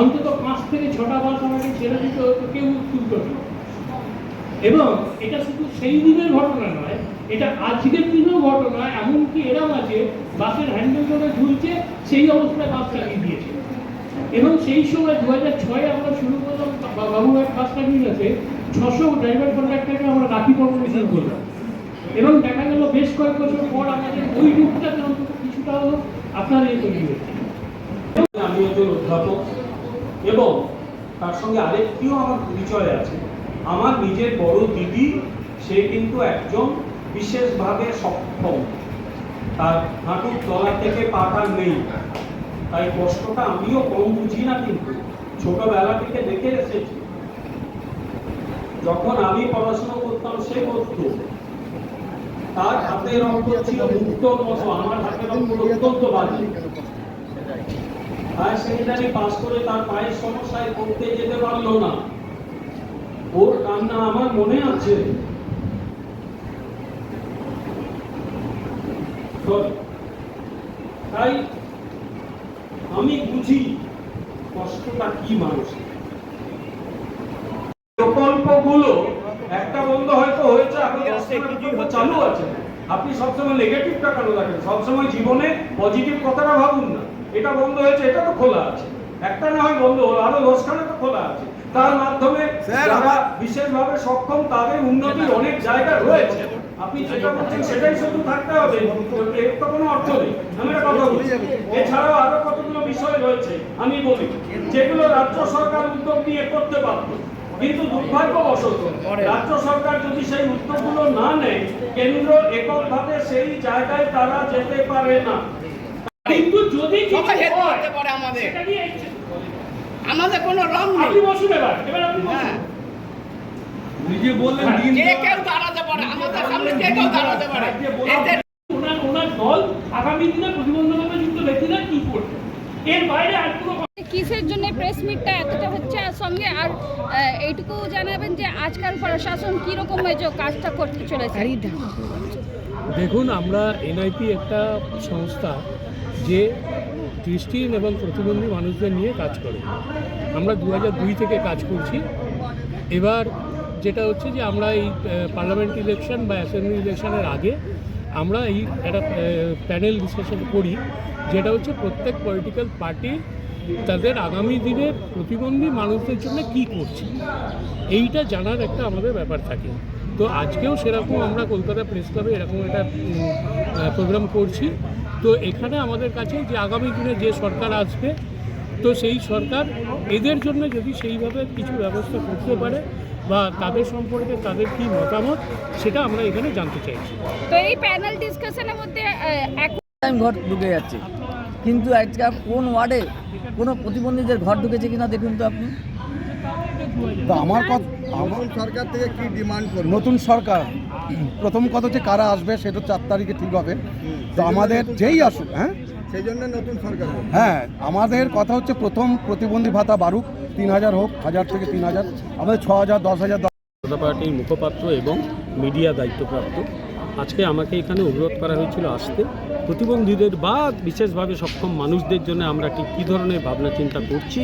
অন্তত 5 থেকে 6টা বাস আমাকে ছেড়ে দিতে হতো, কেউ তুলতো না। এবং এটা শুধু সেই দিনের ঘটনা নয়, এটা আজকের দিনেও ঘটনা। এমনকি এরাম আছে বাসের হ্যান্ডেল ধরে ঝুলছে, সেই অবস্থায় বাস চালিয়ে দিয়েছে। এবং সেই সময় 2006 আমরা শুরু করলাম বাবুঘাট বাস টার্মিনাসে 600 ড্রাইভার কন্ট্রাক্টরকে আমরা রাখি কর্মসূচি করলাম। এবং দেখা গেল বেশ কয়েক বছর পর আমাদের ওই রূপটাতে অন্তত কিছুটা হলো আপনার এই তৈরি হয়েছে। আমি একজন অধ্যাপক এবং তার সঙ্গে আরেকটিও আমার পরিচয় আছে। আমার নিজের বড় দিদি, সে কিন্তু একজন বিশেষভাবে সক্ষম, তার হাঁটুর তলা থেকে পাটা নেই, তাই কষ্টটা আমিও কম বুঝি না। কিন্তু ছোটবেলা থেকে দেখে এসেছি, যখন আমি পড়াশোনা করতাম সে করত, তার হাতের অঙ্ক ছিল মুক্তর মতো, আমার হাতের অঙ্ক অত্যন্ত বাজে। হায়ার সেকেন্ডারি পাস করে তার পায়ের সমস্যায় পড়তে যেতে পারলো না, ওর কান্না আমার মনে আছে। তাই আমি বুঝি কষ্টটা কি মানুষের। প্রকল্পগুলো একটা বন্ধ হয়তো হয়েছে, চালু আছে। আপনি সবসময় নেগেটিভটা কেন দেখেন? সবসময় জীবনে পজিটিভ কথাটা ভাবুন না। এটা বন্ধ হয়েছে, এটা তো খোলা আছে। একটা না হয় বন্ধ হলো, আরো 10খানা তো খোলা আছে। তার মাধ্যমে যারা বিশেষভাবে সক্ষম তাদের উন্নতির অনেক জায়গা রয়েছে। আপনি যেটা বলছেন সেটাই শুধু থাকতে হবে, এর তো কোনো অর্থ নেই। আমি একটা কথা বলি, এছাড়াও আরো কতগুলো বিষয় রয়েছে আমি বলি, যেগুলো রাজ্য সরকার উদ্যোগ নিয়ে করতে পারত। কিন্তু দুর্ভাগ্যবশত রাজ্য সরকার যদি সেই উদ্যোগগুলো না নেয়, কেন্দ্র এককভাবে সেই জায়গায় তারা যেতে পারে না। কিন্তু যদি আমাদের কোনো রং নেই। আপনি বসুন, এবার আপনি বসুন। নিজে বললেন কে কেউ দাঁড়াতে পারে, আমাদের সামনে কে কেউ দাঁড়াতে পারে। ওনার দল আগামী দিনে প্রতিবন্ধকতা যুক্ত ব্যক্তিরা কি করবে, এর বাইরে আর কোনো কিসের জন্য প্রেস মিটটা এতটা হচ্ছে, আর সঙ্গে আর এইটুকু জানাবেন যে আজকাল প্রশাসন কীরকম হয়েছে কাজটা করতে চলেছে। দেখুন, আমরা এনআইপি একটা সংস্থা যে দৃষ্টিহীন এবং প্রতিবন্ধী মানুষদের নিয়ে কাজ করে। আমরা 2002 থেকে কাজ করছি। এবার যেটা হচ্ছে যে আমরা এই পার্লামেন্ট ইলেকশন বা অ্যাসেম্বলি ইলেকশনের আগে আমরা এই একটা প্যানেল ডিসকাশন করি, যেটা হচ্ছে প্রত্যেক পলিটিক্যাল পার্টি তাদের আগামী দিনে প্রতিবন্ধী মানুষদের জন্য কী করছে এইটা জানার একটা আমাদের ব্যাপার থাকে। তো আজকেও সেরকম আমরা কলকাতা প্রেস ক্লাবে এরকম একটা প্রোগ্রাম করছি। তো এখানে আমাদের কাছে যে আগামী দিনে যে সরকার আসবে, তো সেই সরকার এদের জন্য যদি সেইভাবে কিছু ব্যবস্থা করতে পারে বা তাদের সম্পর্কে তাদের কী মতামত, সেটা আমরা এখানে জানতে চাইছি। তো এই প্যানেল ডিসকাশনের মধ্যে ঘর ঢুকে যাচ্ছে, কিন্তু আজকাল কোন ওয়ার্ডে কোনো প্রতিবন্ধীদের ঘর ঢুকেছে কিনা দেখুন তো আপনি। তো আমার সরকার থেকে কি ডিমান্ড করব? নতুন সরকার প্রথম কথা হচ্ছে কারা আসবে সেটা 4 তারিখে ঠিক হবে। তো আমাদের যেই আসুক, হ্যাঁ সেই জন্য নতুন সরকার, হ্যাঁ আমাদের কথা হচ্ছে প্রথম প্রতিবন্ধী ভাতা বাড়ুক, 3000 হোক, 1000 থেকে 3000, আমাদের 6000, 10,000। জনতা পার্টির মুখপাত্র এবং মিডিয়া দায়িত্বপ্রাপ্ত, আজকে আমাকে এখানে অনুরোধ করা হয়েছিল আসতে। প্রতিবন্ধীদের বা বিশেষভাবে সক্ষম মানুষদের জন্য আমরা ঠিক কী ধরনের ভাবনা চিন্তা করছি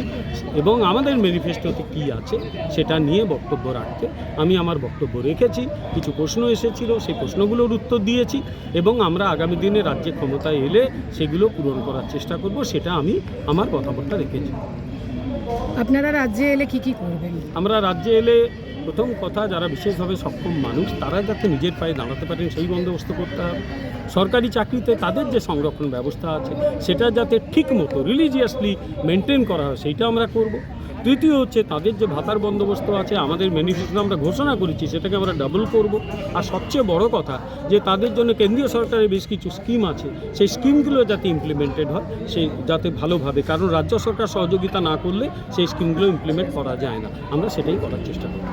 এবং আমাদের ম্যানিফেস্টোতে কী আছে সেটা নিয়ে বক্তব্য রাখতে আমি আমার বক্তব্য রেখেছি। কিছু প্রশ্ন এসেছিল, সেই প্রশ্নগুলোর উত্তর দিয়েছি এবং আমরা আগামী দিনে রাজ্যে ক্ষমতায় এলে সেগুলো পূরণ করার চেষ্টা করব, সেটা আমি আমার কথাবার্তা রেখেছি। আপনারা রাজ্যে এলে কি কি করবেন? আমরা রাজ্যে এলে প্রথম কথা, যারা বিশেষভাবে সক্ষম মানুষ তারা যাতে নিজের পায়ে দাঁড়াতে পারেন সেই বন্দোবস্ত করতে হবে। সরকারি চাকরিতে তাদের যে সংরক্ষণ ব্যবস্থা আছে সেটা যাতে ঠিক মতো রিলিজিয়াসলি মেনটেন করা হয় সেইটা আমরা করব। তৃতীয় হচ্ছে তাদের যে ভাতার বন্দোবস্ত আছে আমাদের ম্যানিফেস্টো আমরা ঘোষণা করেছি সেটাকে আমরা ডাবল করব। আর সবচেয়ে বড় কথা যে তাদের জন্য কেন্দ্রীয় সরকারের বেশ কিছু স্কিম আছে, সেই স্কিমগুলো যাতে ইমপ্লিমেন্টেড হয়, সেই যাতে ভালোভাবে, কারণ রাজ্য সরকার সহযোগিতা না করলে সেই স্কিমগুলো ইমপ্লিমেন্ট করা যায় না, আমরা সেটাই করার চেষ্টা করব।